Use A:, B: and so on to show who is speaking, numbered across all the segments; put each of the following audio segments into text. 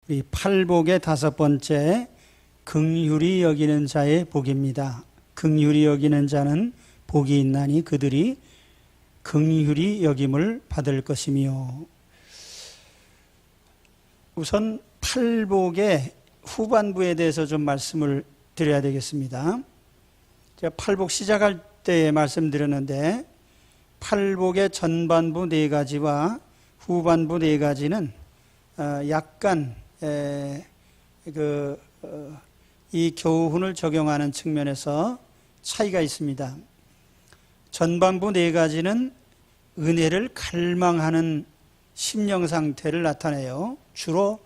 A: 우리 팔복의 다섯 번째, 긍휼히 여기는 자의 복입니다. 긍휼히 여기는 자는 복이 있나니 그들이 긍휼히 여김을 받을 것이며. 우선 팔복의 후반부에 대해서 좀 말씀을 드려야 되겠습니다. 제가 팔복 시작할 때 말씀드렸는데, 팔복의 전반부 네 가지와 후반부 네 가지는 약간 이 교훈을 적용하는 측면에서 차이가 있습니다. 전반부 네 가지는 은혜를 갈망하는 심령 상태를 나타내요. 주로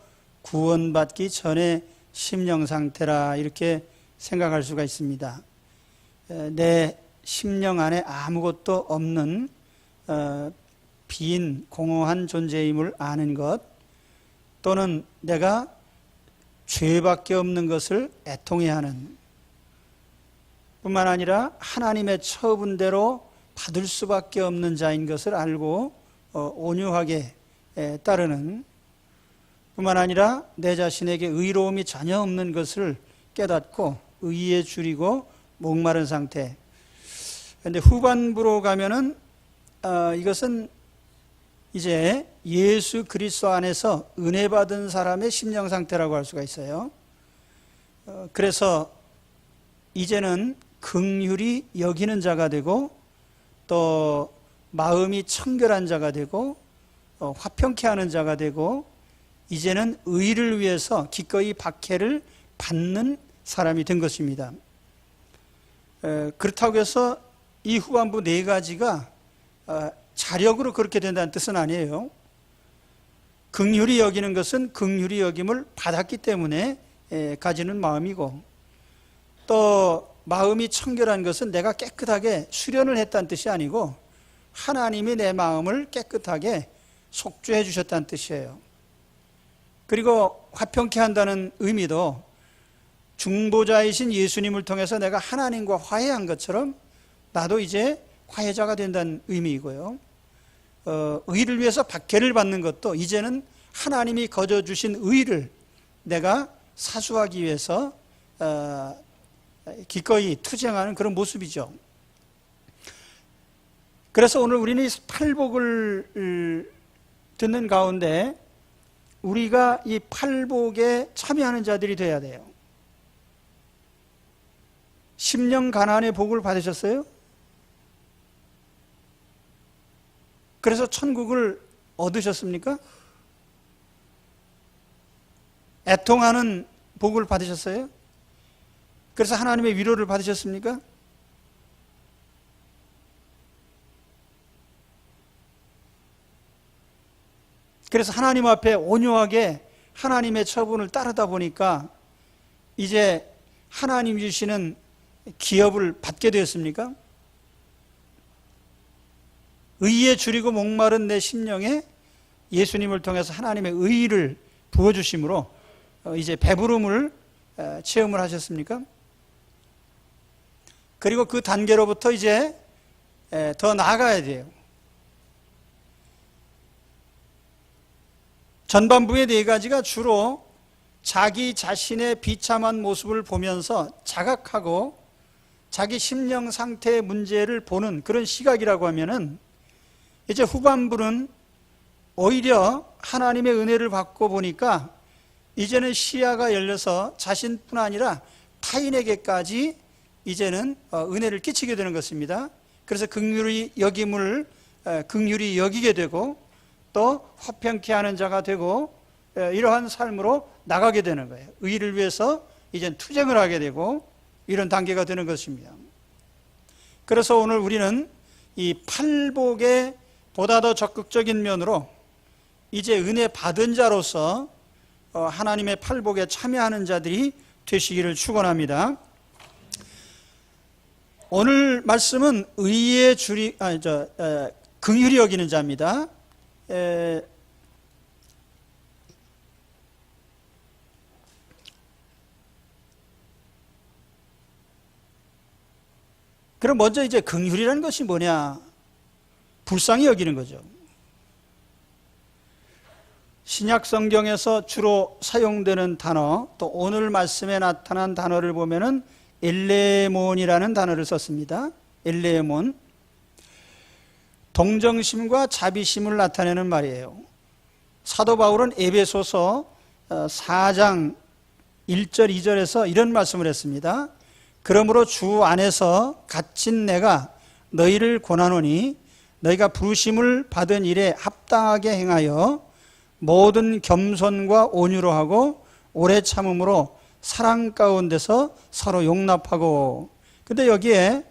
A: 구원받기 전의 심령 상태라 이렇게 생각할 수가 있습니다. 내 심령 안에 아무것도 없는 빈 공허한 존재임을 아는 것, 또는 내가 죄밖에 없는 것을 애통해하는, 뿐만 아니라 하나님의 처분대로 받을 수밖에 없는 자인 것을 알고 온유하게 따르는, 뿐만 아니라 내 자신에게 의로움이 전혀 없는 것을 깨닫고 의에 줄이고 목마른 상태. 그런데 후반부로 가면은 이것은 이제 예수 그리스도 안에서 은혜 받은 사람의 심령 상태라고 할 수가 있어요. 그래서 이제는 긍휼히 여기는 자가 되고, 또 마음이 청결한 자가 되고, 화평케 하는 자가 되고, 이제는 의를 위해서 기꺼이 박해를 받는 사람이 된 것입니다. 그렇다고 해서 이 후반부 네 가지가 자력으로 그렇게 된다는 뜻은 아니에요. 긍휼히 여기는 것은 긍휼히 여김을 받았기 때문에 가지는 마음이고, 또 마음이 청결한 것은 내가 깨끗하게 수련을 했다는 뜻이 아니고 하나님이 내 마음을 깨끗하게 속죄해 주셨다는 뜻이에요. 그리고 화평케 한다는 의미도 중보자이신 예수님을 통해서 내가 하나님과 화해한 것처럼 나도 이제 화해자가 된다는 의미이고요. 의를 위해서 박해를 받는 것도 이제는 하나님이 거저주신 의를 내가 사수하기 위해서 기꺼이 투쟁하는 그런 모습이죠. 그래서 오늘 우리는 이 팔복을 듣는 가운데 우리가 이 팔복에 참여하는 자들이 되어야 돼요. 심령 가난의 복을 받으셨어요? 그래서 천국을 얻으셨습니까? 애통하는 복을 받으셨어요? 그래서 하나님의 위로를 받으셨습니까? 그래서 하나님 앞에 온유하게 하나님의 처분을 따르다 보니까 이제 하나님 주시는 기업을 받게 되었습니까? 의에 줄이고 목마른 내 심령에 예수님을 통해서 하나님의 의를 부어주심으로 이제 배부름을 체험을 하셨습니까? 그리고 그 단계로부터 이제 더 나아가야 돼요. 전반부의 네 가지가 주로 자기 자신의 비참한 모습을 보면서 자각하고 자기 심령 상태의 문제를 보는 그런 시각이라고 하면은, 이제 후반부는 오히려 하나님의 은혜를 받고 보니까 이제는 시야가 열려서 자신뿐 아니라 타인에게까지 이제는 은혜를 끼치게 되는 것입니다. 그래서 긍휼히 여김을 긍휼히 여기게 되고, 또 화평케 하는 자가 되고, 이러한 삶으로 나가게 되는 거예요. 의를 위해서 이제 투쟁을 하게 되고, 이런 단계가 되는 것입니다. 그래서 오늘 우리는 이 팔복의 보다 더 적극적인 면으로 이제 은혜 받은 자로서 하나님의 팔복에 참여하는 자들이 되시기를 축원합니다. 오늘 말씀은 의에 긍휼히 여기는 자입니다. 그럼 먼저 이제 긍휼이라는 것이 뭐냐? 불쌍히 여기는 거죠. 신약 성경에서 주로 사용되는 단어, 또 오늘 말씀에 나타난 단어를 보면은 엘레몬이라는 단어를 썼습니다. 엘레몬. 동정심과 자비심을 나타내는 말이에요. 사도 바울은 에베소서 4장 1절 2절에서 이런 말씀을 했습니다. 그러므로 주 안에서 갇힌 내가 너희를 권하노니 너희가 부르심을 받은 일에 합당하게 행하여 모든 겸손과 온유로 하고 오래 참음으로 사랑 가운데서 서로 용납하고. 근데 여기에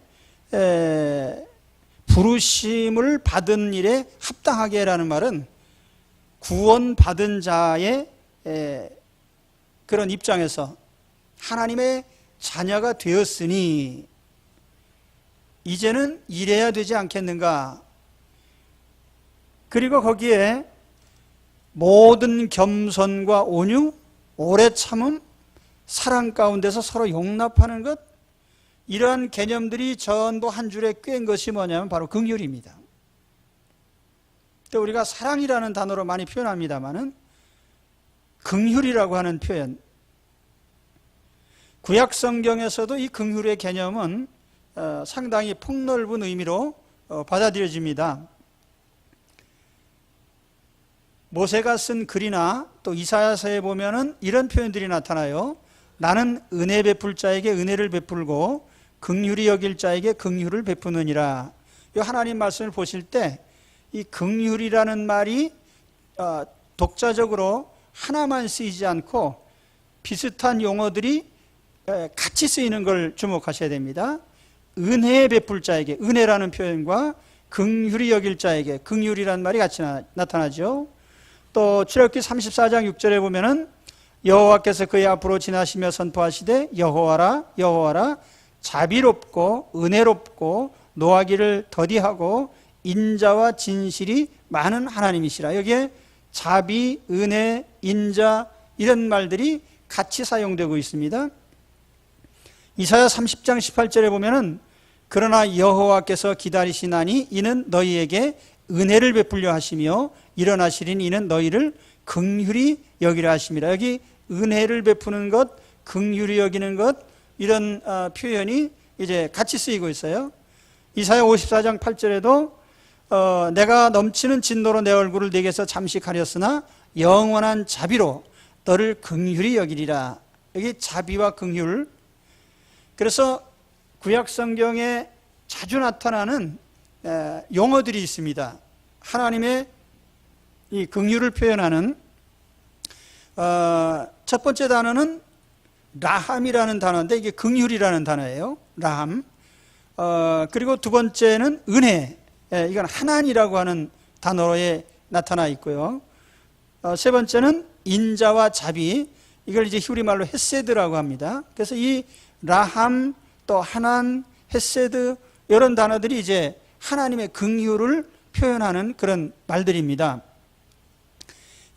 A: 부르심을 받은 일에 합당하게라는 말은 구원받은 자의 그런 입장에서 하나님의 자녀가 되었으니 이제는 일해야 되지 않겠는가. 그리고 거기에 모든 겸손과 온유, 오래 참음, 사랑 가운데서 서로 용납하는 것, 이러한 개념들이 전부 한 줄에 꿰인 것이 뭐냐면 바로 긍휼입니다. 또 우리가 사랑이라는 단어로 많이 표현합니다마는 긍휼이라고 하는 표현, 구약 성경에서도 이 긍휼의 개념은 상당히 폭넓은 의미로 받아들여집니다. 모세가 쓴 글이나 또 이사야서에 보면은 이런 표현들이 나타나요. 나는 은혜 베풀 자에게 은혜를 베풀고 긍휼히 여길 자에게 긍휼을 베푸느니라. 이 하나님 말씀을 보실 때 이 긍휼이라는 말이 독자적으로 하나만 쓰이지 않고 비슷한 용어들이 같이 쓰이는 걸 주목하셔야 됩니다. 은혜 베풀 자에게, 은혜라는 표현과 긍휼히 여길 자에게, 긍휼이라는 말이 같이 나타나죠. 또 출애굽기 34장 6절에 보면은 여호와께서 그의 앞으로 지나시며 선포하시되 여호와라 여호와라 자비롭고 은혜롭고 노하기를 더디하고 인자와 진실이 많은 하나님이시라. 여기에 자비, 은혜, 인자 이런 말들이 같이 사용되고 있습니다. 이사야 30장 18절에 보면은 그러나 여호와께서 기다리시나니 이는 너희에게 은혜를 베풀려 하시며 일어나시리니 이는 너희를 긍휼히 여기려 하심이라. 여기 은혜를 베푸는 것, 긍휼히 여기는 것, 이런 표현이 이제 같이 쓰이고 있어요. 이사야 54장 8절에도 내가 넘치는 진노로 내 얼굴을 내게서 잠시 가렸으나 영원한 자비로 너를 긍휼히 여기리라. 여기 자비와 긍휼. 그래서 구약 성경에 자주 나타나는 용어들이 있습니다. 하나님의 이 긍휼을 표현하는 첫 번째 단어는 라함이라는 단어인데 이게 긍휼이라는 단어예요. 라함. 그리고 두 번째는 은혜. 이건 하나니라고 하는 단어에 나타나 있고요. 세 번째는 인자와 자비. 이걸 이제 히브리 말로 헤세드라고 합니다. 그래서 이 라함, 또 하난, 헤세드 이런 단어들이 이제 하나님의 긍휼을 표현하는 그런 말들입니다.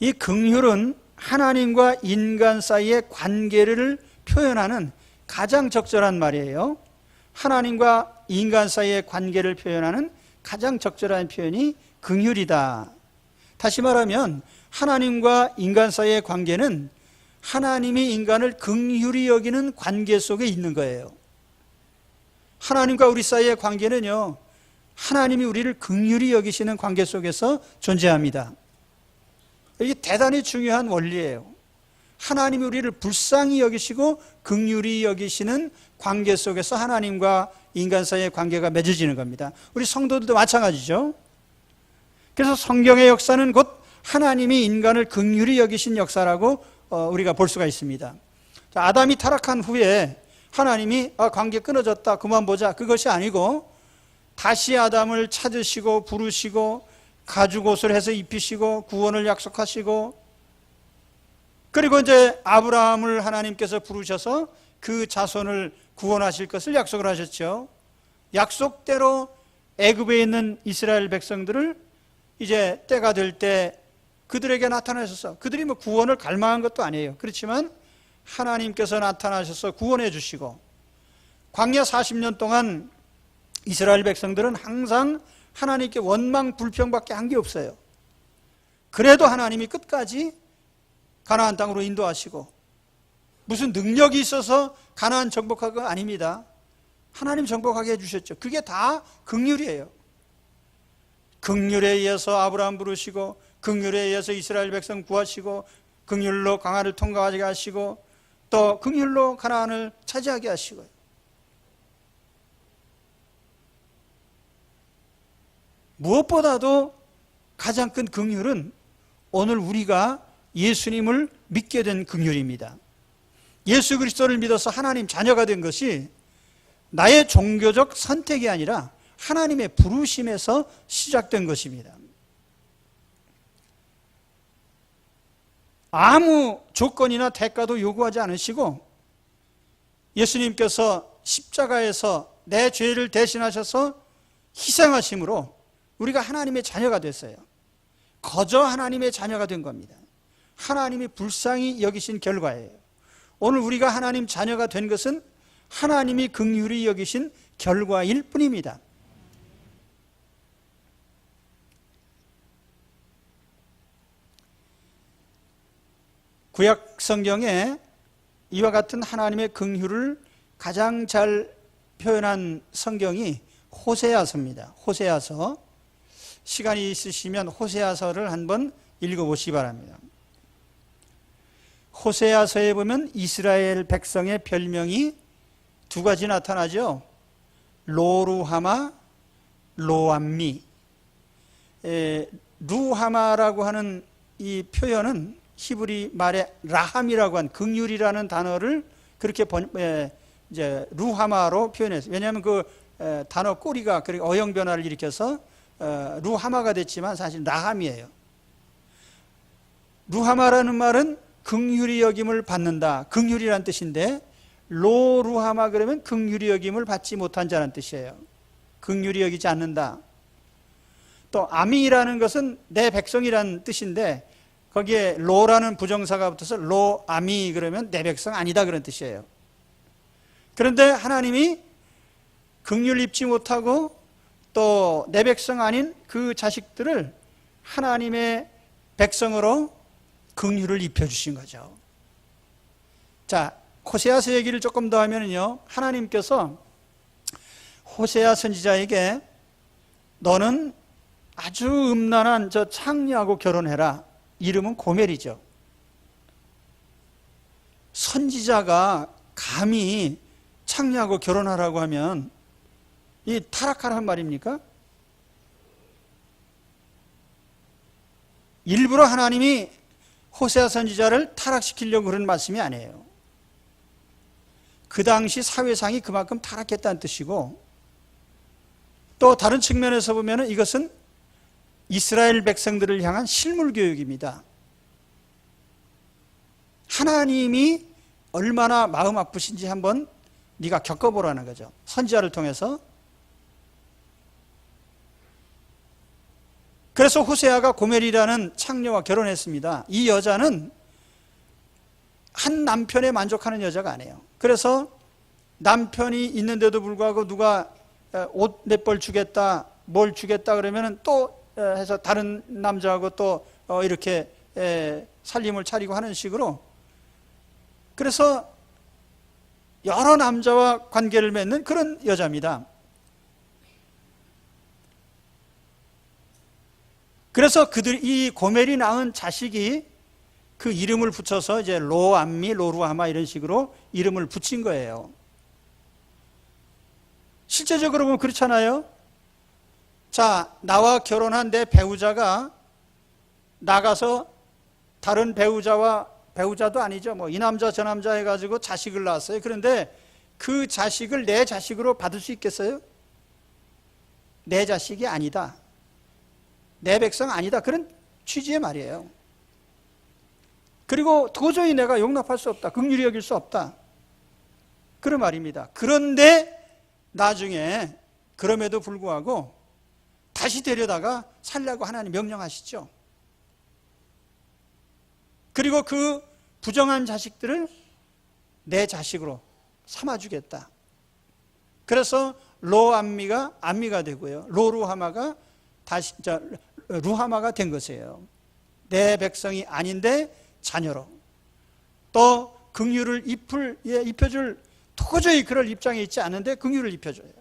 A: 이 긍휼은 하나님과 인간 사이의 관계를 표현하는 가장 적절한 말이에요. 하나님과 인간 사이의 관계를 표현하는 가장 적절한 표현이 긍휼이다. 다시 말하면 하나님과 인간 사이의 관계는 하나님이 인간을 긍휼히 여기는 관계 속에 있는 거예요. 하나님과 우리 사이의 관계는요, 하나님이 우리를 긍휼히 여기시는 관계 속에서 존재합니다. 이게 대단히 중요한 원리예요. 하나님이 우리를 불쌍히 여기시고 긍휼히 여기시는 관계 속에서 하나님과 인간 사이의 관계가 맺어지는 겁니다. 우리 성도들도 마찬가지죠. 그래서 성경의 역사는 곧 하나님이 인간을 긍휼히 여기신 역사라고 우리가 볼 수가 있습니다. 아담이 타락한 후에 하나님이 관계 끊어졌다 그만 보자, 그것이 아니고 다시 아담을 찾으시고 부르시고 가죽옷을 해서 입히시고 구원을 약속하시고, 그리고 이제 아브라함을 하나님께서 부르셔서 그 자손을 구원하실 것을 약속을 하셨죠. 약속대로 애굽에 있는 이스라엘 백성들을 이제 때가 될 때 그들에게 나타나셔서, 그들이 뭐 구원을 갈망한 것도 아니에요. 그렇지만 하나님께서 나타나셔서 구원해 주시고, 광야 40년 동안 이스라엘 백성들은 항상 하나님께 원망 불평밖에 한 게 없어요. 그래도 하나님이 끝까지 가나안 땅으로 인도하시고, 무슨 능력이 있어서 가나안 정복한 거 아닙니다. 하나님 정복하게 해주셨죠. 그게 다 긍휼이에요. 긍휼에 의해서 아브라함 부르시고, 긍휼에 의해서 이스라엘 백성 구하시고, 긍휼로 강화를 통과하게 하시고, 또 긍휼로 가나안을 차지하게 하시고요. 무엇보다도 가장 큰 긍휼은 오늘 우리가 예수님을 믿게 된 긍휼입니다. 예수 그리스도를 믿어서 하나님 자녀가 된 것이 나의 종교적 선택이 아니라 하나님의 부르심에서 시작된 것입니다. 아무 조건이나 대가도 요구하지 않으시고 예수님께서 십자가에서 내 죄를 대신하셔서 희생하심으로 우리가 하나님의 자녀가 됐어요. 거저 하나님의 자녀가 된 겁니다. 하나님이 불쌍히 여기신 결과예요. 오늘 우리가 하나님 자녀가 된 것은 하나님이 긍휼히 여기신 결과일 뿐입니다. 구약 성경에 이와 같은 하나님의 긍휼을 가장 잘 표현한 성경이 호세아서입니다. 호세아서. 시간이 있으시면 호세아서를 한번 읽어보시기 바랍니다. 호세아서에 보면 이스라엘 백성의 별명이 두 가지 나타나죠. 로루하마, 로암미. 루하마라고 하는 이 표현은 히브리 말에 라함이라고 한 긍휼이라는 단어를 그렇게 이제 루하마로 표현했어요. 왜냐하면 그 단어 꼬리가 그렇게 어형 변화를 일으켜서 루하마가 됐지만 사실 라함이에요. 루하마라는 말은 긍휼히 여김을 받는다, 긍휼이라는 뜻인데, 로루하마 그러면 긍휼히 여김을 받지 못한 자라는 뜻이에요. 긍휼히 여기지 않는다. 또 아미라는 것은 내 백성이라는 뜻인데, 거기에 로라는 부정사가 붙어서 로아미 그러면 내 백성 아니다 그런 뜻이에요. 그런데 하나님이 긍휼 입지 못하고 또 내 백성 아닌 그 자식들을 하나님의 백성으로 긍휼을 입혀주신 거죠. 자, 호세아서 얘기를 조금 더 하면요, 하나님께서 호세아 선지자에게 너는 아주 음란한 저 창녀하고 결혼해라. 이름은 고멜이죠. 선지자가 감히 창녀하고 결혼하라고 하면 이 타락하란 말입니까? 일부러 하나님이 호세아 선지자를 타락시키려고 그런 말씀이 아니에요. 그 당시 사회상이 그만큼 타락했다는 뜻이고, 또 다른 측면에서 보면 이것은 이스라엘 백성들을 향한 실물 교육입니다. 하나님이 얼마나 마음 아프신지 한번 네가 겪어보라는 거죠. 선지자를 통해서. 그래서 호세아가 고멜이라는 창녀와 결혼했습니다. 이 여자는 한 남편에 만족하는 여자가 아니에요. 그래서 남편이 있는데도 불구하고 누가 옷 몇 벌 주겠다, 뭘 주겠다 그러면 또 해서 다른 남자하고 또 이렇게 살림을 차리고 하는 식으로, 그래서 여러 남자와 관계를 맺는 그런 여자입니다. 그래서 이 고멜이 낳은 자식이 그 이름을 붙여서 이제 로암미, 로루하마 이런 식으로 이름을 붙인 거예요. 실제적으로 보면 그렇잖아요. 자, 나와 결혼한 내 배우자가 나가서 다른 배우자도 아니죠. 뭐 이 남자 저 남자 해가지고 자식을 낳았어요. 그런데 그 자식을 내 자식으로 받을 수 있겠어요? 내 자식이 아니다, 내 백성 아니다, 그런 취지의 말이에요. 그리고 도저히 내가 용납할 수 없다, 긍휼히 여길 수 없다, 그런 말입니다. 그런데 나중에 그럼에도 불구하고 다시 데려다가 살라고 하나님 명령하시죠. 그리고 그 부정한 자식들을 내 자식으로 삼아주겠다. 그래서 로암미가 암미가 되고요, 로루하마가 루하마가 된 것이에요. 내 백성이 아닌데 자녀로, 또 긍휼을 입혀줄, 도저히 그럴 입장에 있지 않은데 긍휼을 입혀줘요.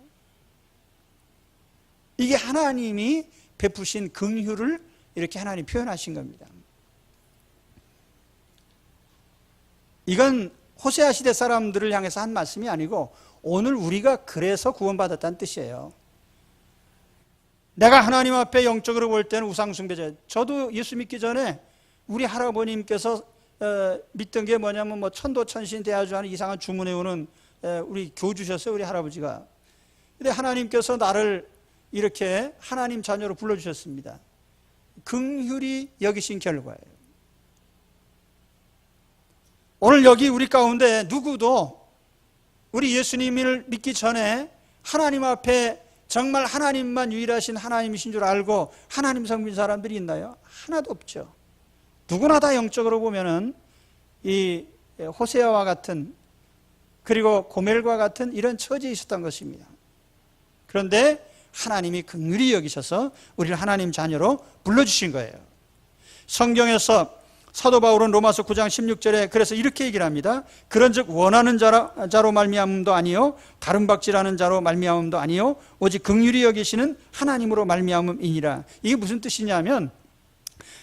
A: 이게 하나님이 베푸신 긍휼을 이렇게 하나님 표현하신 겁니다. 이건 호세아 시대 사람들을 향해서 한 말씀이 아니고 오늘 우리가 그래서 구원받았다는 뜻이에요. 내가 하나님 앞에 영적으로 볼 때는 우상숭배자. 저도 예수 믿기 전에 우리 할아버님께서 믿던 게 뭐냐면 뭐 천도천신 대하주하는 이상한 주문해오는 우리 교주셨어요, 우리 할아버지가. 근데 하나님께서 나를 이렇게 하나님 자녀로 불러주셨습니다. 긍휼히 여기신 결과예요. 오늘 여기 우리 가운데 누구도 우리 예수님을 믿기 전에 하나님 앞에 정말 하나님만 유일하신 하나님이신 줄 알고 하나님 섬긴 사람들이 있나요? 하나도 없죠. 누구나 다 영적으로 보면은 이 호세아와 같은, 그리고 고멜과 같은 이런 처지에 있었던 것입니다. 그런데 하나님이 긍휼히 여기셔서 우리를 하나님 자녀로 불러주신 거예요. 성경에서 사도 바울은 로마서 9장 16절에 그래서 이렇게 얘기를 합니다. 그런즉 원하는 자로 말미암음도 아니요 다른 박질하는 자로 말미암음도 아니요 오직 긍휼히 여기시는 하나님으로 말미암음이니라. 이게 무슨 뜻이냐면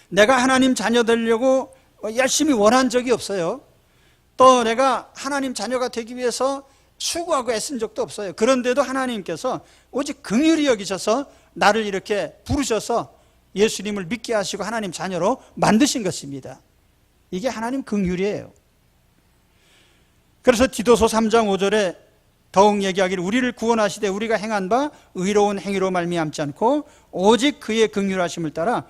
A: 내가 하나님 자녀 되려고 열심히 원한 적이 없어요. 또 내가 하나님 자녀가 되기 위해서 수고하고 애쓴 적도 없어요. 그런데도 하나님께서 오직 긍휼히 여기셔서 나를 이렇게 부르셔서 예수님을 믿게 하시고 하나님 자녀로 만드신 것입니다. 이게 하나님 긍휼이에요. 그래서 디도서 3장 5절에 더욱 얘기하기를 우리를 구원하시되 우리가 행한 바 의로운 행위로 말미암지 않고 오직 그의 긍휼하심을 따라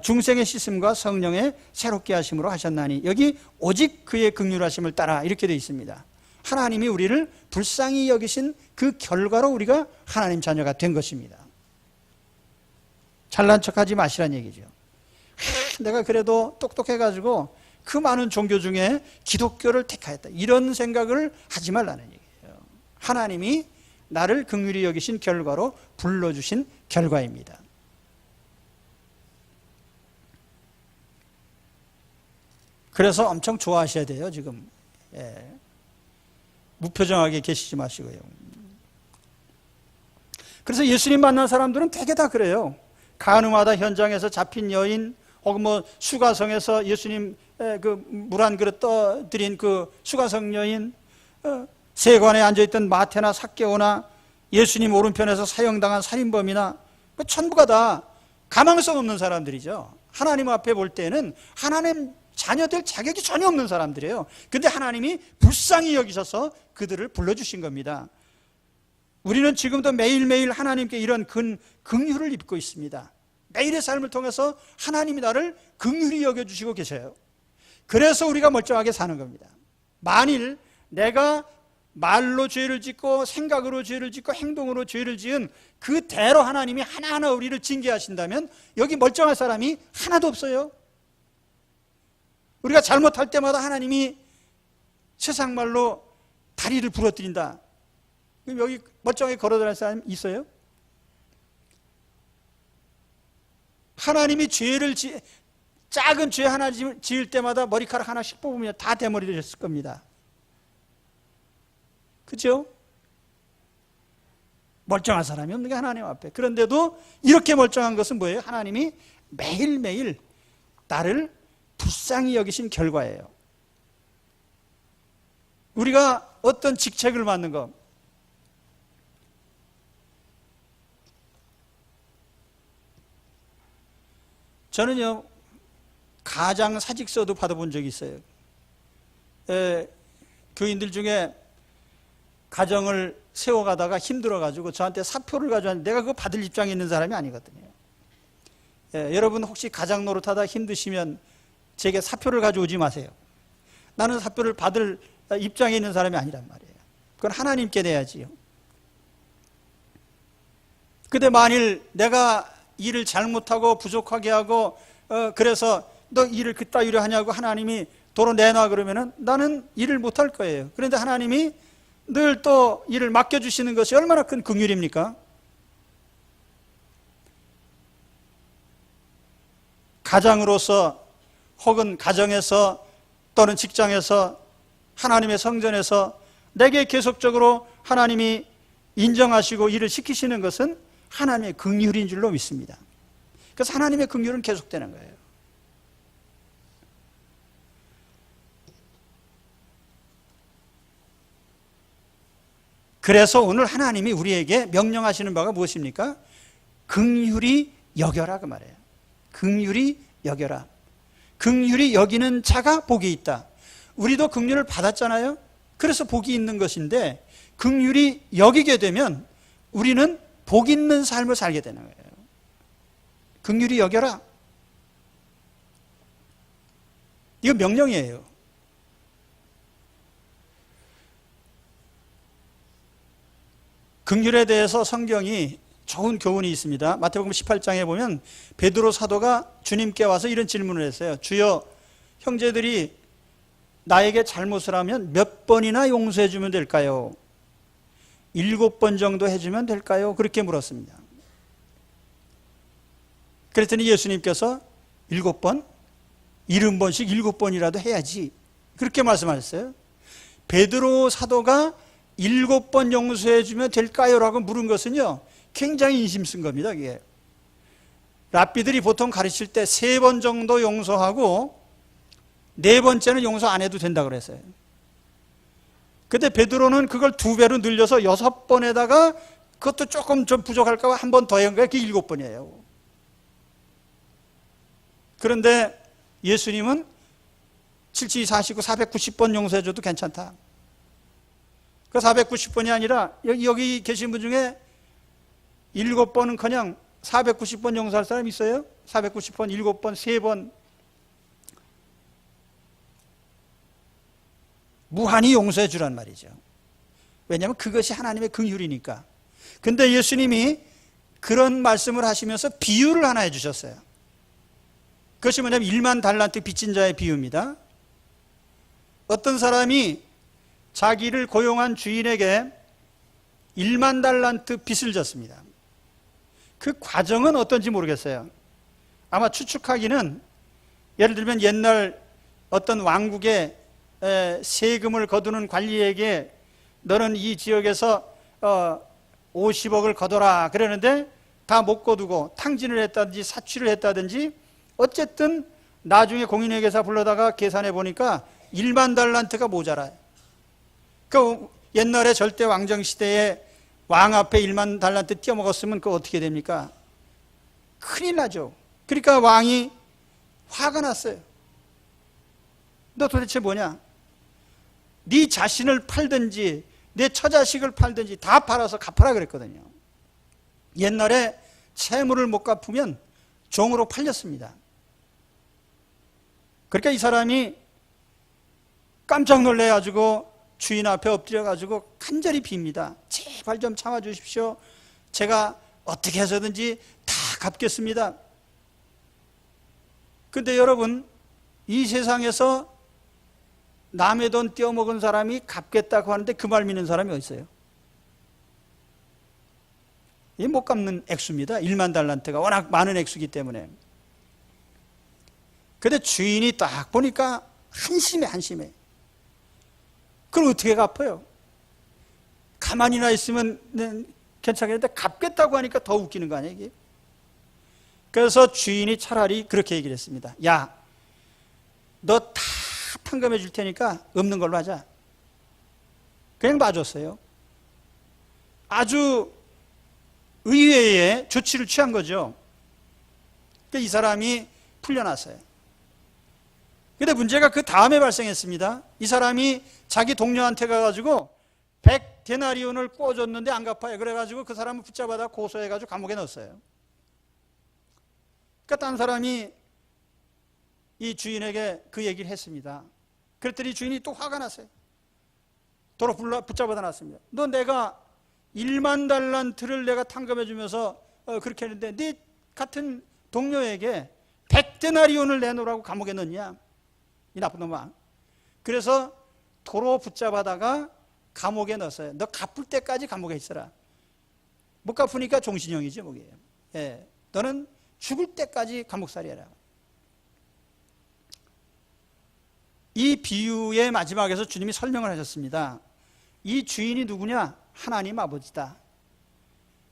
A: 중생의 씻음과 성령의 새롭게 하심으로 하셨나니, 여기 오직 그의 긍휼하심을 따라 이렇게 되어 있습니다. 하나님이 우리를 불쌍히 여기신 그 결과로 우리가 하나님 자녀가 된 것입니다. 잘난 척하지 마시란 얘기죠. 내가 그래도 똑똑해가지고 그 많은 종교 중에 기독교를 택하였다, 이런 생각을 하지 말라는 얘기예요. 하나님이 나를 긍휼히 여기신 결과로 불러주신 결과입니다. 그래서 엄청 좋아하셔야 돼요, 지금. 무표정하게 계시지 마시고요. 그래서 예수님 만난 사람들은 되게 다 그래요. 간음하다 현장에서 잡힌 여인, 혹은 뭐 수가성에서 예수님 그 물 한 그릇 떠드린 그 수가성 여인, 세관에 앉아있던 마태나 삭개오나 예수님 오른편에서 사형당한 살인범이나 전부가 다 가망성 없는 사람들이죠. 하나님 앞에 볼 때는 하나님 자녀될 자격이 전혀 없는 사람들이에요. 근데 하나님이 불쌍히 여기셔서 그들을 불러주신 겁니다. 우리는 지금도 매일매일 하나님께 이런 긍휼을 입고 있습니다. 매일의 삶을 통해서 하나님이 나를 긍휼히 여겨주시고 계셔요. 그래서 우리가 멀쩡하게 사는 겁니다. 만일 내가 말로 죄를 짓고 생각으로 죄를 짓고 행동으로 죄를 지은 그대로 하나님이 하나하나 우리를 징계하신다면 여기 멀쩡한 사람이 하나도 없어요. 우리가 잘못할 때마다 하나님이 세상 말로 다리를 부러뜨린다. 그럼 여기 멀쩡하게 걸어다니는 사람 있어요? 하나님이 작은 죄 하나 지을 때마다 머리카락 하나씩 뽑으면 다 대머리 되셨을 겁니다. 그죠? 멀쩡한 사람이 없는 게 하나님 앞에. 그런데도 이렇게 멀쩡한 것은 뭐예요? 하나님이 매일매일 나를 불쌍히 여기신 결과예요. 우리가 어떤 직책을 맡는 것, 저는요 가장 사직서도 받아본 적이 있어요. 교인들 중에 가정을 세워가다가 힘들어가지고 저한테 사표를 가져왔는데 내가 그거 받을 입장에 있는 사람이 아니거든요. 여러분 혹시 가장 노릇하다 힘드시면 제게 사표를 가져오지 마세요. 나는 사표를 받을 입장에 있는 사람이 아니란 말이에요. 그건 하나님께 내야지요. 근데 만일 내가 일을 잘못하고 부족하게 하고 그래서 너 일을 그따위로 하냐고 하나님이 도로 내놔 그러면은 나는 일을 못할 거예요. 그런데 하나님이 늘 또 일을 맡겨주시는 것이 얼마나 큰 긍휼입니까? 가장으로서 혹은 가정에서 또는 직장에서 하나님의 성전에서 내게 계속적으로 하나님이 인정하시고 일을 시키시는 것은 하나님의 긍휼인 줄로 믿습니다. 그래서 하나님의 긍휼은 계속되는 거예요. 그래서 오늘 하나님이 우리에게 명령하시는 바가 무엇입니까? 긍휼히 여겨라 그 말이에요. 긍휼히 여겨라. 긍휼히 여기는 자가 복이 있다. 우리도 긍휼을 받았잖아요. 그래서 복이 있는 것인데 긍휼히 여기게 되면 우리는 복 있는 삶을 살게 되는 거예요. 긍휼히 여겨라. 이거 명령이에요. 긍휼에 대해서 성경이 좋은 교훈이 있습니다. 마태복음 18장에 보면 베드로 사도가 주님께 와서 이런 질문을 했어요. 주여, 형제들이 나에게 잘못을 하면 몇 번이나 용서해 주면 될까요? 7번 정도 해주면 될까요? 그렇게 물었습니다. 그랬더니 예수님께서 7번? 70번씩 7번이라도 해야지. 그렇게 말씀하셨어요. 베드로 사도가 7번 용서해 주면 될까요? 라고 물은 것은요, 굉장히 인심 쓴 겁니다. 이게 랍비들이 보통 가르칠 때 3번 정도 용서하고 4번째는 용서 안 해도 된다고 그랬어요. 근데 베드로는 그걸 2배로 늘려서 6번에다가 그것도 조금 좀 부족할까 봐 한 번 더 한 거예요. 그게 7번이에요. 그런데 예수님은 7, 49, 490번 용서해줘도 괜찮다. 그 490번이 아니라 여기 계신 분 중에 7번은 그냥 490번 용서할 사람 있어요? 490번, 7번, 3번 무한히 용서해 주란 말이죠. 왜냐하면 그것이 하나님의 긍휼이니까. 근데 예수님이 그런 말씀을 하시면서 비유를 하나 해주셨어요. 그것이 뭐냐면 1만 달란트 빚진 자의 비유입니다. 어떤 사람이 자기를 고용한 주인에게 1만 달란트 빚을 졌습니다. 그 과정은 어떤지 모르겠어요. 아마 추측하기는 예를 들면 옛날 어떤 왕국의 세금을 거두는 관리에게 너는 이 지역에서 50억을 거둬라 그러는데 다 못 거두고 탕진을 했다든지 사취를 했다든지 어쨌든 나중에 공인회계사 불러다가 계산해 보니까 1만 달란트가 모자라요. 그 옛날에 절대 왕정 시대에 왕 앞에 1만 달란트 띄어먹었으면 그거 어떻게 됩니까? 큰일 나죠. 그러니까 왕이 화가 났어요. 너 도대체 뭐냐? 네 자신을 팔든지 내 처자식을 팔든지 다 팔아서 갚아라 그랬거든요. 옛날에 채무를 못 갚으면 종으로 팔렸습니다. 그러니까 이 사람이 깜짝 놀래가지고 주인 앞에 엎드려가지고 간절히 빕니다. 제발 좀 참아주십시오. 제가 어떻게 해서든지 다 갚겠습니다. 근데 여러분, 이 세상에서 남의 돈 떼어먹은 사람이 갚겠다고 하는데 그 말 믿는 사람이 어디 있어요? 이 못 갚는 액수입니다. 1만 달란트가 워낙 많은 액수이기 때문에. 근데 주인이 딱 보니까 한심해. 그걸 어떻게 갚아요? 가만히나 있으면 괜찮겠는데 갚겠다고 하니까 더 웃기는 거 아니에요, 이게? 그래서 주인이 차라리 그렇게 얘기를 했습니다. 야, 너 다 탕감해 줄 테니까 없는 걸로 하자. 그냥 놔줬어요. 아주 의외의 조치를 취한 거죠. 그러니까 이 사람이 풀려났어요. 근데 문제가 그 다음에 발생했습니다. 이 사람이 자기 동료한테 가가지고 100데나리온을 꿔줬는데 안 갚아요. 그래가지고 그 사람을 붙잡아다 고소해가지고 감옥에 넣었어요. 그러니까 딴 사람이 이 주인에게 그 얘기를 했습니다. 그랬더니 주인이 또 화가 났어요. 도로 붙잡아다 놨습니다. 너 내가 1만 달란트를 내가 탕감해 주면서 그렇게 했는데 네 같은 동료에게 100데나리온을 내놓으라고 감옥에 넣냐? 이 나쁜 놈아. 그래서 도로 붙잡아다가 감옥에 넣었어요. 너 갚을 때까지 감옥에 있어라. 못 갚으니까 종신형이죠, 뭐예요. 예, 너는 죽을 때까지 감옥살이 해라. 이 비유의 마지막에서 주님이 설명을 하셨습니다. 이 주인이 누구냐? 하나님 아버지다.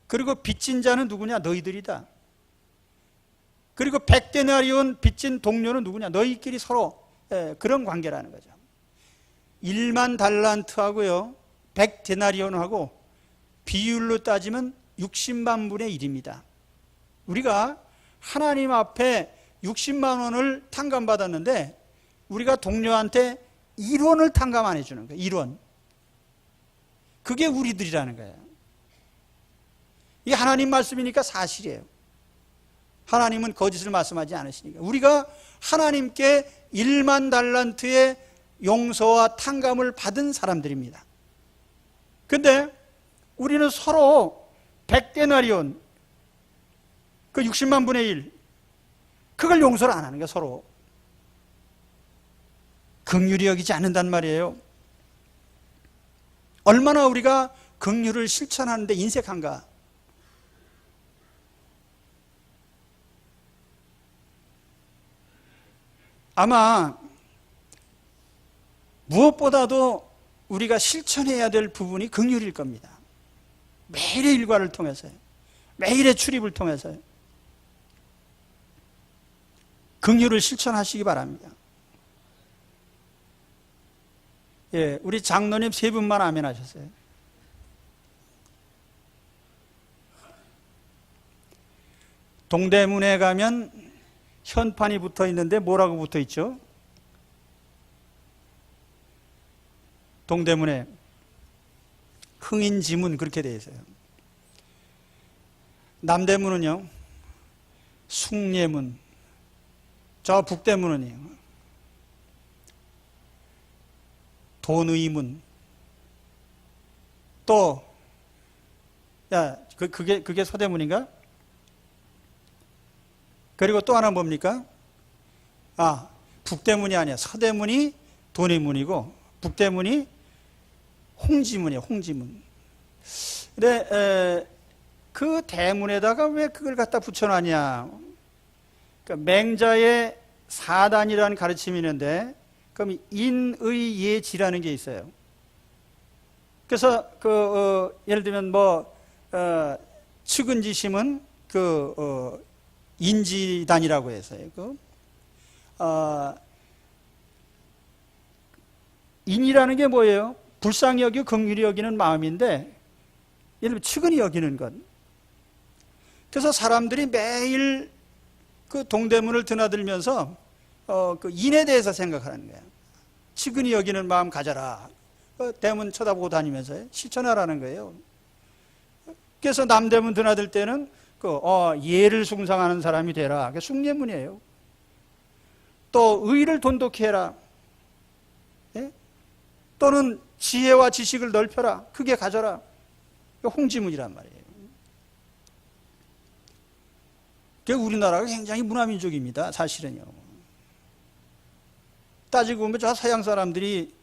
A: 그리고 빚진 자는 누구냐? 너희들이다. 그리고 100데나리온 빚진 동료는 누구냐? 너희끼리 서로 그런 관계라는 거죠. 1만 달란트하고요 100데나리온하고 비율로 따지면 60만 분의 1입니다. 우리가 하나님 앞에 60만 원을 탕감받았는데 우리가 동료한테 1원을 탕감 안 해주는 거예요. 1원. 그게 우리들이라는 거예요. 이게 하나님 말씀이니까 사실이에요. 하나님은 거짓을 말씀하지 않으시니까. 우리가 하나님께 1만 달란트의 용서와 탕감을 받은 사람들입니다. 근데 우리는 서로 100데나리온, 그 60만 분의 1, 그걸 용서를 안 하는 거예요. 서로 긍휼히 여기지 않는단 말이에요. 얼마나 우리가 긍휼을 실천하는데 인색한가. 아마 무엇보다도 우리가 실천해야 될 부분이 긍휼일 겁니다. 매일의 일과를 통해서요. 매일의 출입을 통해서요. 긍휼을 실천하시기 바랍니다. 예, 우리 장로님 3분만 아멘 하셨어요. 동대문에 가면 현판이 붙어 있는데 뭐라고 붙어 있죠? 동대문에 흥인지문 그렇게 되어 있어요. 남대문은요 숭례문, 저 북대문은요 돈의문. 또 그게 서대문인가? 그리고 또 하나 뭡니까? 북대문이 아니야. 서대문이 돈의문이고 북대문이 홍지문이에요. 홍지문. 근데 그 대문에다가 왜 그걸 갖다 붙여놨냐? 그러니까 맹자의 사단이라는 가르침이 있는데, 그럼 인의예지라는 게 있어요. 그래서 예를 들면 측은지심은 인지단이라고 해서요. 인이라는 게 뭐예요? 불쌍히 여기고 긍휼히 여기는 마음인데, 예를 들면 측은히 여기는 것. 그래서 사람들이 매일 그 동대문을 드나들면서 그 인에 대해서 생각하는 거예요. 측은히 여기는 마음 가져라. 대문 쳐다보고 다니면서 실천하라는 거예요. 그래서 남대문 드나들 때는 예를 숭상하는 사람이 되라. 그게 숭례문이에요. 또 의를 돈독히 해라. 예? 또는 지혜와 지식을 넓혀라. 크게 가져라. 홍지문이란 말이에요. 우리나라가 굉장히 문화민족입니다. 사실은요. 따지고 보면 저 서양 사람들이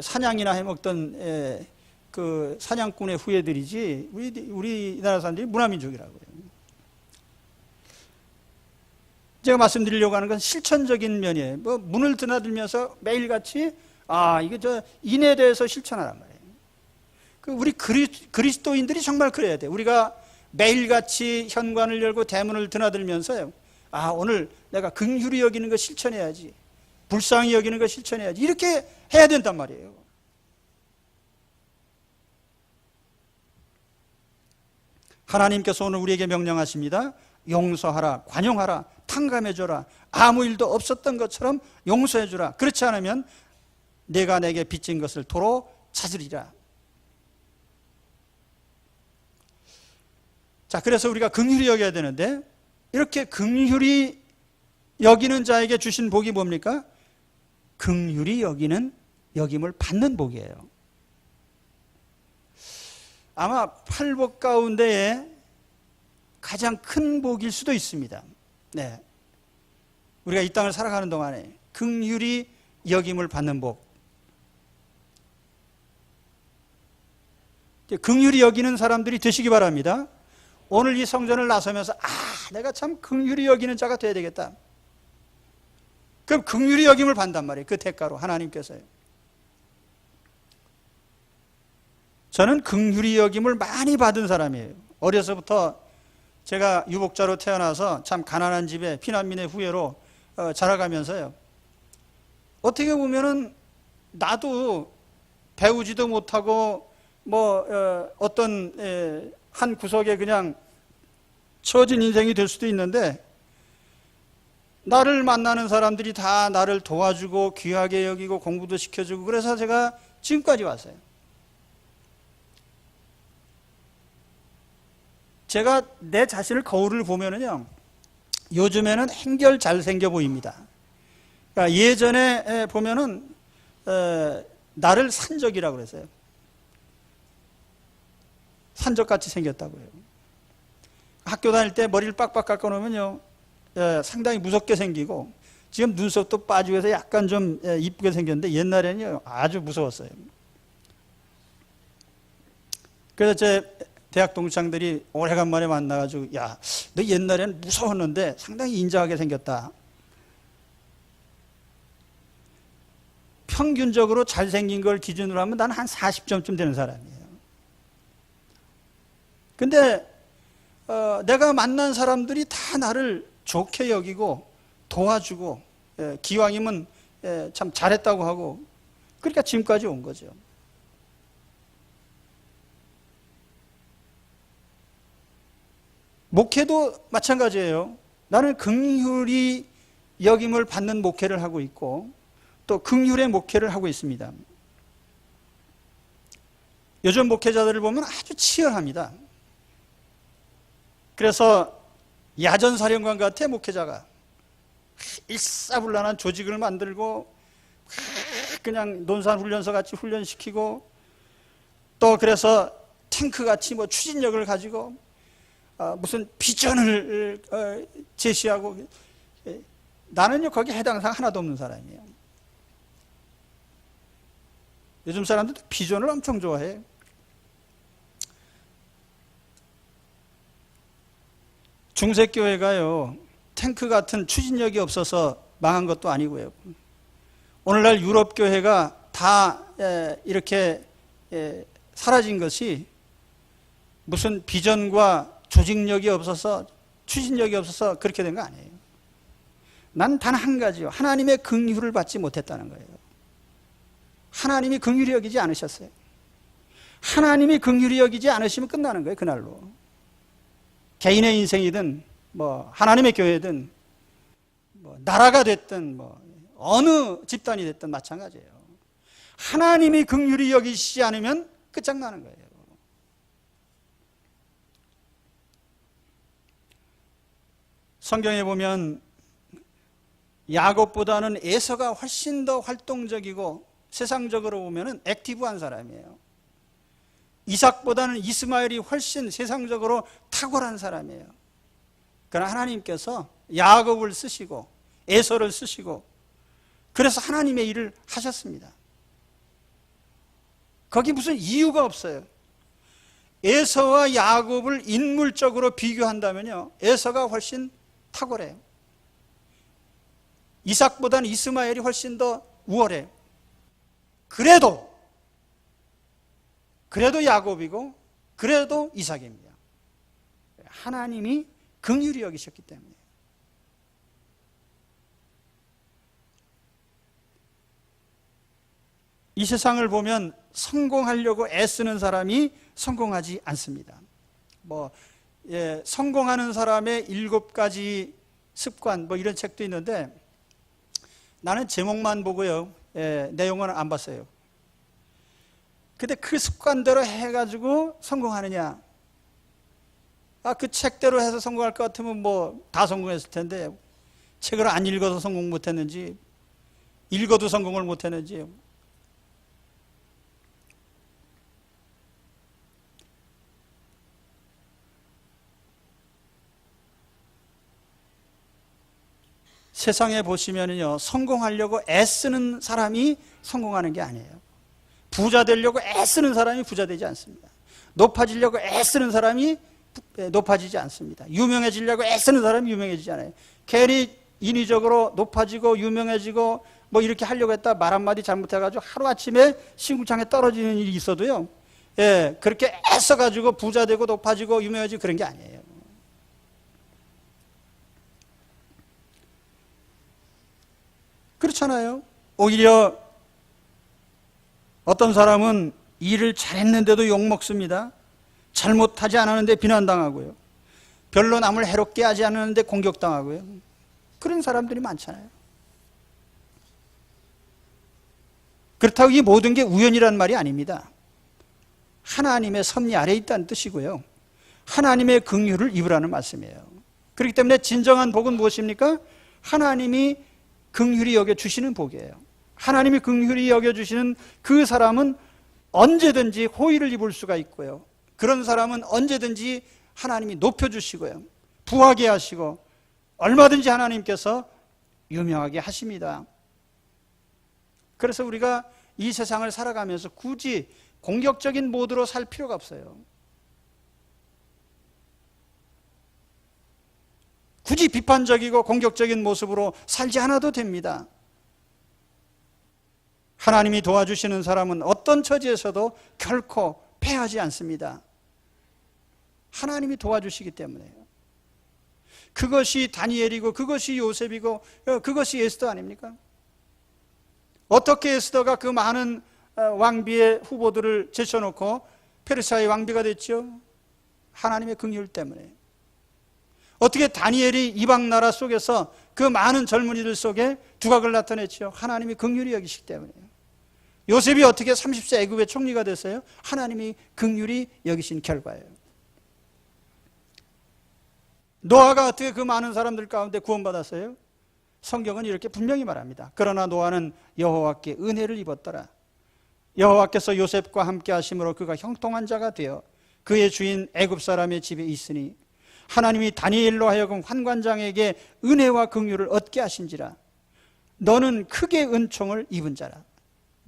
A: 사냥이나 해먹던 그 사냥꾼의 후예들이지 우리나라 사람들이 문화민족이라고요. 제가 말씀드리려고 하는 건 실천적인 면이에요. 문을 드나들면서 매일같이 이거 저 인에 대해서 실천하란 말이에요. 우리 그리스도인들이 정말 그래야 돼요. 우리가 매일같이 현관을 열고 대문을 드나들면서요. 오늘 내가 긍휼히 여기는 거 실천해야지. 불쌍히 여기는 거 실천해야지. 이렇게 해야 된단 말이에요. 하나님께서 오늘 우리에게 명령하십니다. 용서하라, 관용하라, 탕감해줘라. 아무 일도 없었던 것처럼 용서해주라. 그렇지 않으면 내가 내게 빚진 것을 도로 찾으리라. 자, 그래서 우리가 긍휼히 여겨야 되는데, 이렇게 긍휼히 여기는 자에게 주신 복이 뭡니까? 긍휼히 여기는 여김을 받는 복이에요. 아마 8복 가운데에 가장 큰 복일 수도 있습니다. 네. 우리가 이 땅을 살아가는 동안에 긍휼히 여김을 받는 복. 긍휼히 여기는 사람들이 되시기 바랍니다. 오늘 이 성전을 나서면서 내가 참 긍휼히 여기는 자가 되어야 되겠다. 그럼 긍휼히 여김을 받단 말이에요. 그 대가로 하나님께서요. 저는 긍휼히 여김을 많이 받은 사람이에요. 어려서부터 제가 유복자로 태어나서 참 가난한 집에 피난민의 후예로 자라가면서요. 어떻게 보면은 나도 배우지도 못하고 어떤 한 구석에 그냥 처진 인생이 될 수도 있는데, 나를 만나는 사람들이 다 나를 도와주고 귀하게 여기고 공부도 시켜주고, 그래서 제가 지금까지 왔어요. 제가 내 자신을 거울을 보면은요, 요즘에는 한결 잘생겨 보입니다. 그러니까 예전에 보면은 나를 산적이라고 그랬어요. 산적같이 생겼다고요. 학교 다닐 때 머리를 빡빡 깎아놓으면요, 상당히 무섭게 생기고, 지금 눈썹도 빠지고 해서 약간 좀 이쁘게 생겼는데, 옛날에는요 아주 무서웠어요. 그래서 제 대학 동창들이 오래간만에 만나가지고, 야, 너 옛날에는 무서웠는데 상당히 인자하게 생겼다. 평균적으로 잘생긴 걸 기준으로 하면 나는 한 40점쯤 되는 사람이에요. 근데 내가 만난 사람들이 다 나를 좋게 여기고 도와주고, 기왕이면 참 잘했다고 하고, 그러니까 지금까지 온 거죠. 목회도 마찬가지예요. 나는 긍휼히 여김을 받는 목회를 하고 있고, 또 긍휼의 목회를 하고 있습니다. 요즘 목회자들을 보면 아주 치열합니다. 그래서 야전사령관 같아, 목회자가. 일사불란한 조직을 만들고, 그냥 논산훈련소 같이 훈련시키고, 또 그래서 탱크같이 추진력을 가지고 무슨 비전을 제시하고, 나는요 거기에 해당 사항 하나도 없는 사람이에요. 요즘 사람들도 비전을 엄청 좋아해요. 중세교회가요 탱크 같은 추진력이 없어서 망한 것도 아니고요. 오늘날 유럽 교회가 다 이렇게 사라진 것이 무슨 비전과 조직력이 없어서, 추진력이 없어서 그렇게 된 거 아니에요. 난 단 한 가지요, 하나님의 긍휼을 받지 못했다는 거예요. 하나님이 긍휼히 여기지 않으셨어요. 하나님이 긍휼히 여기지 않으시면 끝나는 거예요, 그날로. 개인의 인생이든 하나님의 교회든 나라가 됐든 어느 집단이 됐든 마찬가지예요. 하나님이 긍휼히 여기시지 않으면 끝장나는 거예요. 성경에 보면 야곱보다는 에서가 훨씬 더 활동적이고 세상적으로 보면 액티브한 사람이에요. 이삭보다는 이스마엘이 훨씬 세상적으로 탁월한 사람이에요. 그러나 하나님께서 야곱을 쓰시고 에서를 쓰시고, 그래서 하나님의 일을 하셨습니다. 거기 무슨 이유가 없어요. 에서와 야곱을 인물적으로 비교한다면요, 에서가 훨씬 탁월해요. 이삭보다는 이스마엘이 훨씬 더 우월해요. 그래도 야곱이고 그래도 이삭입니다. 하나님이 긍휼히 여기셨기 때문에. 이 세상을 보면 성공하려고 애쓰는 사람이 성공하지 않습니다. 성공하는 사람의 7가지 습관 이런 책도 있는데, 나는 제목만 보고요, 내용은 안 봤어요. 근데 그 습관대로 해가지고 성공하느냐? 그 책대로 해서 성공할 것 같으면 다 성공했을 텐데, 책을 안 읽어서 성공 못했는지, 읽어도 성공을 못했는지. 세상에 보시면요, 성공하려고 애쓰는 사람이 성공하는 게 아니에요. 부자 되려고 애쓰는 사람이 부자 되지 않습니다. 높아지려고 애쓰는 사람이 높아지지 않습니다. 유명해지려고 애쓰는 사람이 유명해지지 않아요. 괜히 인위적으로 높아지고 유명해지고 뭐 이렇게 하려고 했다 말 한마디 잘못해가지고 하루아침에 신궁창에 떨어지는 일이 있어도요, 예, 그렇게 애써가지고 부자 되고 높아지고 유명해지고 그런 게 아니에요. 그렇잖아요. 오히려 어떤 사람은 일을 잘했는데도 욕먹습니다. 잘못하지 않았는데 비난당하고요. 별로 남을 해롭게 하지 않았는데 공격당하고요. 그런 사람들이 많잖아요. 그렇다고 이 모든 게 우연이란 말이 아닙니다. 하나님의 섭리 아래에 있다는 뜻이고요. 하나님의 긍휼을 입으라는 말씀이에요. 그렇기 때문에 진정한 복은 무엇입니까? 하나님이 긍휼히 여겨주시는 복이에요. 하나님이 긍휼히 여겨주시는 그 사람은 언제든지 호의를 입을 수가 있고요. 그런 사람은 언제든지 하나님이 높여주시고요. 부하게 하시고 얼마든지 하나님께서 유명하게 하십니다. 그래서 우리가 이 세상을 살아가면서 굳이 공격적인 모드로 살 필요가 없어요. 굳이 비판적이고 공격적인 모습으로 살지 않아도 됩니다. 하나님이 도와주시는 사람은 어떤 처지에서도 결코 패하지 않습니다. 하나님이 도와주시기 때문에요. 그것이 다니엘이고 그것이 요셉이고 그것이 에스더 아닙니까? 어떻게 에스더가 그 많은 왕비의 후보들을 제쳐놓고 페르시아의 왕비가 됐죠? 하나님의 긍휼 때문에. 어떻게 다니엘이 이방 나라 속에서 그 많은 젊은이들 속에 두각을 나타냈죠? 하나님이 긍휼히 여기시기 때문에요. 요셉이 어떻게 30세 애굽의 총리가 됐어요? 하나님이 긍휼히 여기신 결과예요. 노아가 어떻게 그 많은 사람들 가운데 구원받았어요? 성경은 이렇게 분명히 말합니다. 그러나 노아는 여호와께 은혜를 입었더라. 여호와께서 요셉과 함께 하심으로 그가 형통한 자가 되어 그의 주인 애굽 사람의 집에 있으니 하나님이 다니엘로 하여금 환관장에게 은혜와 긍휼을 얻게 하신지라. 너는 크게 은총을 입은 자라.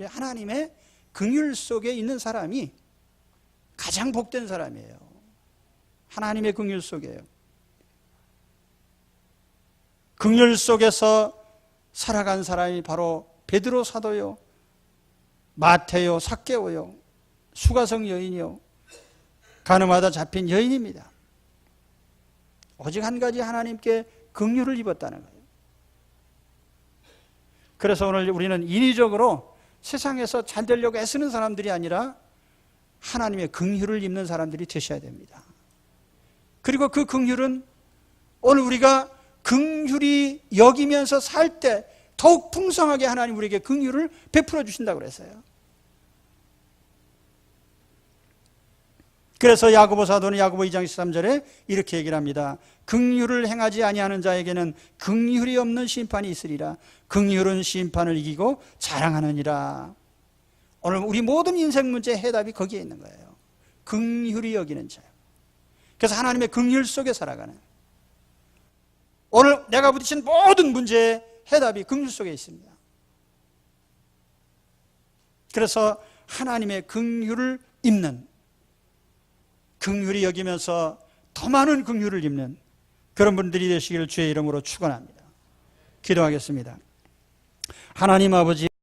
A: 하나님의 긍휼 속에 있는 사람이 가장 복된 사람이에요. 하나님의 긍휼 속에요. 긍휼 속에서 살아간 사람이 바로 베드로 사도요, 마태요, 삭개오요, 수가성 여인이요, 가늠하다 잡힌 여인입니다. 오직 한 가지 하나님께 긍휼을 입었다는 거예요. 그래서 오늘 우리는 인위적으로 세상에서 잘 되려고 애쓰는 사람들이 아니라 하나님의 긍휼을 입는 사람들이 되셔야 됩니다. 그리고 그 긍휼은 오늘 우리가 긍휼히 여기면서 살 때 더욱 풍성하게 하나님 우리에게 긍휼을 베풀어 주신다고 그랬어요. 그래서 야고보 사도는 야고보 2장 13절에 이렇게 얘기를 합니다. 긍휼을 행하지 아니하는 자에게는 긍휼이 없는 심판이 있으리라. 긍휼은 심판을 이기고 자랑하느니라. 오늘 우리 모든 인생 문제의 해답이 거기에 있는 거예요. 긍휼히 여기는 자요. 그래서 하나님의 긍휼 속에 살아가는, 오늘 내가 부딪힌 모든 문제의 해답이 긍휼 속에 있습니다. 그래서 하나님의 긍휼을 입는, 긍휼히 여기면서 더 많은 긍휼을 입는 그런 분들이 되시기를 주의 이름으로 축원합니다. 기도하겠습니다. 하나님 아버지,